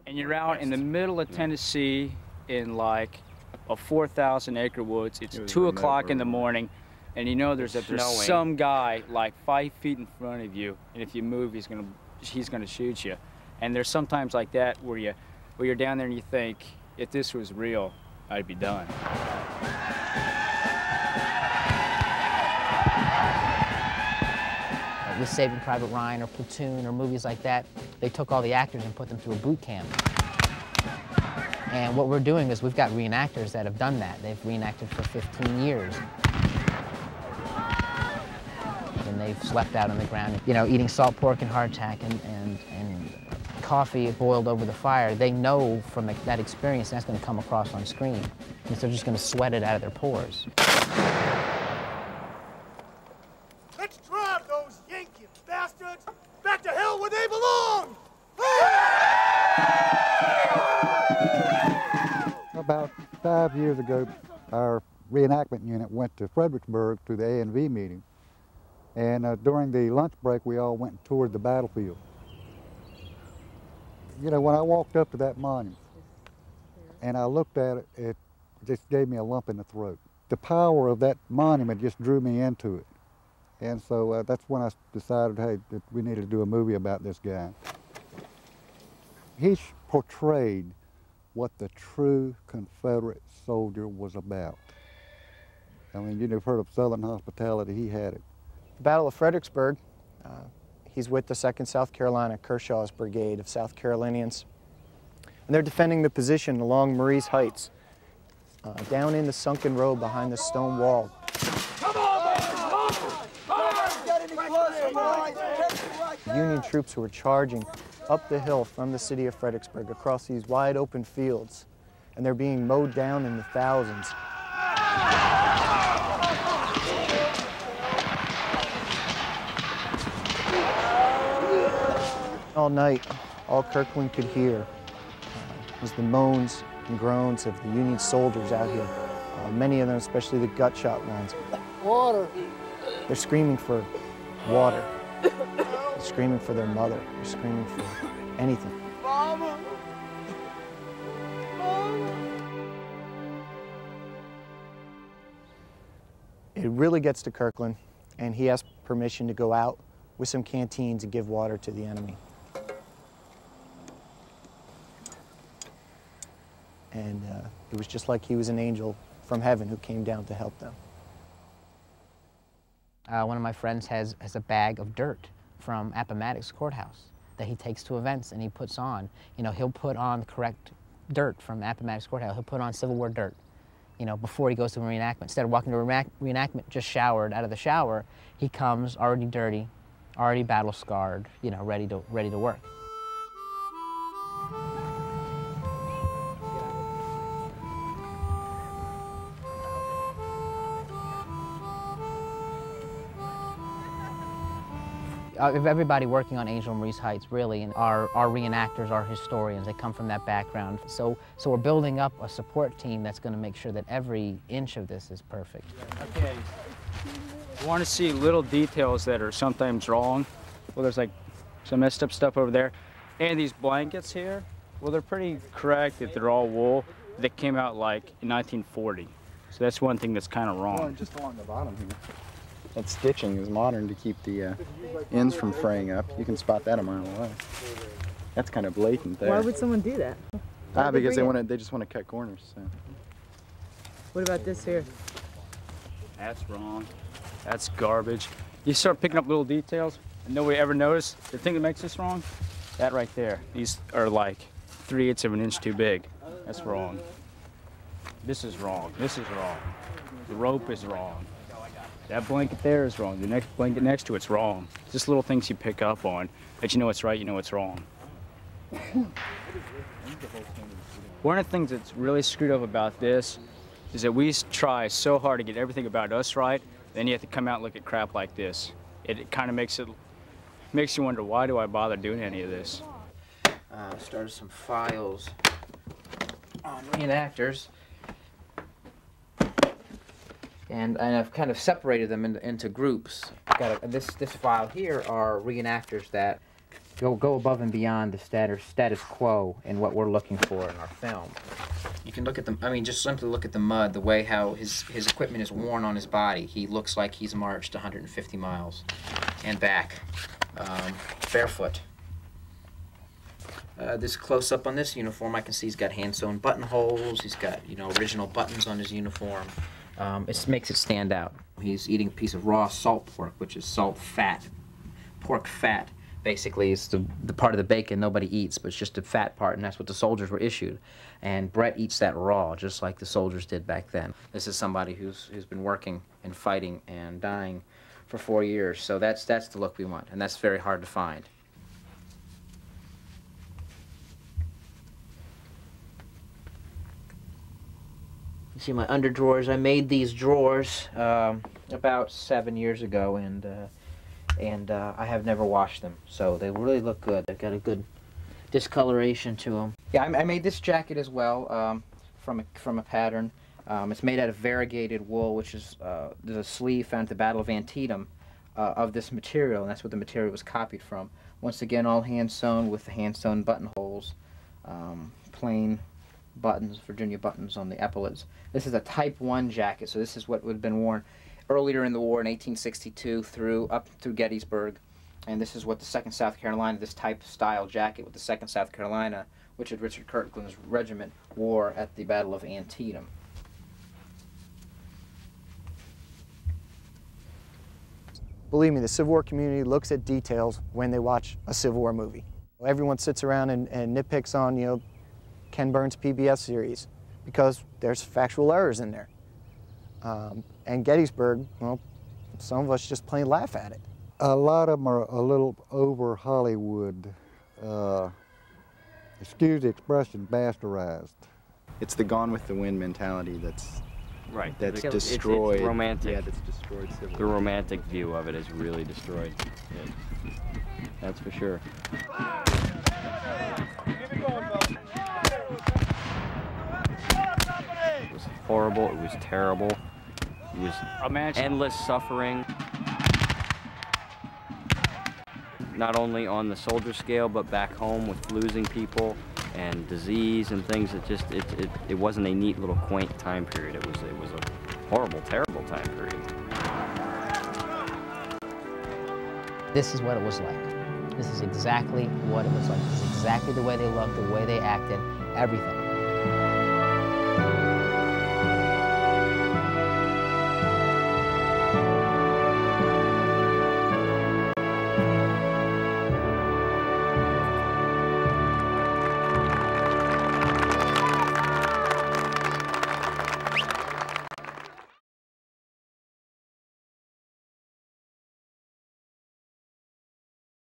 and you're out in the middle of Tennessee in like a 4,000-acre woods. It's 2 o'clock in the morning, and you know there's some guy like 5 feet in front of you, and if you move, he's gonna shoot you. And there's sometimes like that where you're down there and you think, if this was real, I'd be done. With Saving Private Ryan or Platoon or movies like that, they took all the actors and put them through a boot camp. And what we're doing is we've got reenactors that have done that. They've reenacted for 15 years. And they've slept out on the ground, you know, eating salt pork and hardtack and coffee boiled over the fire. They know from that experience that's going to come across on screen. And so they're just going to sweat it out of their pores. Let's drive those Yankee bastards back to hell where they belong! About 5 years ago, our reenactment unit went to Fredericksburg to the A&V meeting. And during the lunch break, we all went toward the battlefield. You know, when I walked up to that monument and I looked at it, it just gave me a lump in the throat. The power of that monument just drew me into it. And so that's when I decided, hey, that we needed to do a movie about this guy. He portrayed what the true Confederate soldier was about. I mean, you've heard of Southern hospitality, he had it. The Battle of Fredericksburg, he's with the 2nd South Carolina Kershaw's Brigade of South Carolinians. And they're defending the position along Marie's Heights, down in the sunken road behind the stone wall. Union troops who were charging up the hill from the city of Fredericksburg across these wide open fields, and they're being mowed down in the thousands. All night, all Kirkland could hear was the moans and groans of the Union soldiers out here. Many of them, especially the gut shot ones. Water! They're screaming for water. They're screaming for their mother. They're screaming for anything. Mama! Mama! It really gets to Kirkland, and he asked permission to go out with some canteens and give water to the enemy. And it was just like he was an angel from heaven who came down to help them. One of my friends has a bag of dirt from Appomattox Courthouse that he takes to events and he puts on. You know, he'll put on the correct dirt from Appomattox Courthouse. He'll put on Civil War dirt, you know, before he goes to a reenactment. Instead of walking to a reenactment just showered out of the shower, he comes already dirty, already battle scarred, you know, ready to work. Everybody working on Angel and Marie's Heights really are reenactors, are historians. They come from that background. So we're building up a support team that's going to make sure that every inch of this is perfect. Okay. You want to see little details that are sometimes wrong. Well, there's like some messed up stuff over there. And these blankets here, well, they're pretty correct if they're all wool. They came out like in 1940. So that's one thing that's kind of wrong. Well, just along the bottom here. That stitching is modern to keep the ends from fraying up. You can spot that a mile away. That's kind of blatant there. Why would someone do that? Because they just want to cut corners. So. What about this here? That's wrong. That's garbage. You start picking up little details and nobody ever noticed. The thing that makes this wrong, that right there. These are like 3/8 of an inch too big. That's wrong. This is wrong. This is wrong. The rope is wrong. That blanket there is wrong. The next blanket next to it's wrong. Just little things you pick up on that you know it's right, you know it's wrong. One of the things that's really screwed up about this is that we try so hard to get everything about us right, then you have to come out and look at crap like this. It kind of makes you wonder, why do I bother doing any of this? Started some files on reenactors. And I've kind of separated them into groups. This file here are reenactors that go above and beyond the status quo in what we're looking for in our film. You can look at the, I mean, just simply look at the mud, the way how his equipment is worn on his body. He looks like he's marched 150 miles and back, barefoot. This close-up on this uniform, I can see he's got hand-sewn buttonholes. He's got, you know, original buttons on his uniform. It makes it stand out. He's eating a piece of raw salt pork, which is salt fat. Pork fat, basically, is the part of the bacon nobody eats, but it's just a fat part, and that's what the soldiers were issued. And Brett eats that raw, just like the soldiers did back then. This is somebody who's been working and fighting and dying for 4 years, so that's the look we want, and that's very hard to find. You see my underdrawers. I made these drawers about 7 years ago, and I have never washed them, so they really look good. They've got a good discoloration to them. Yeah, I made this jacket as well from a pattern. It's made out of variegated wool, which is there's a sleeve found at the Battle of Antietam of this material, and that's what the material was copied from. Once again, all hand sewn with the hand sewn buttonholes, plain buttons, Virginia buttons on the epaulets. This is a Type 1 jacket, so this is what would have been worn earlier in the war in 1862 up through Gettysburg, and this is what the 2nd South Carolina, this type style jacket with the 2nd South Carolina, which had Richard Kirkland's regiment, wore at the Battle of Antietam. Believe me, the Civil War community looks at details when they watch a Civil War movie. Everyone sits around and nitpicks on, you know, Ken Burns' PBS series because there's factual errors in there. And Gettysburg, well, some of us just plain laugh at it. A lot of them are a little over Hollywood, excuse the expression, bastardized. It's the Gone with the Wind mentality that's Right. That's destroyed. It's romantic. Yeah, that's destroyed Civil War. The romantic view of it is really destroyed. Yeah. That's for sure. It was horrible. It was terrible. It was endless suffering. Not only on the soldier scale, but back home with losing people and disease and things. It wasn't a neat little quaint time period. It was a horrible, terrible time period. This is what it was like. This is exactly what it was like. This is exactly the way they looked, the way they acted, everything.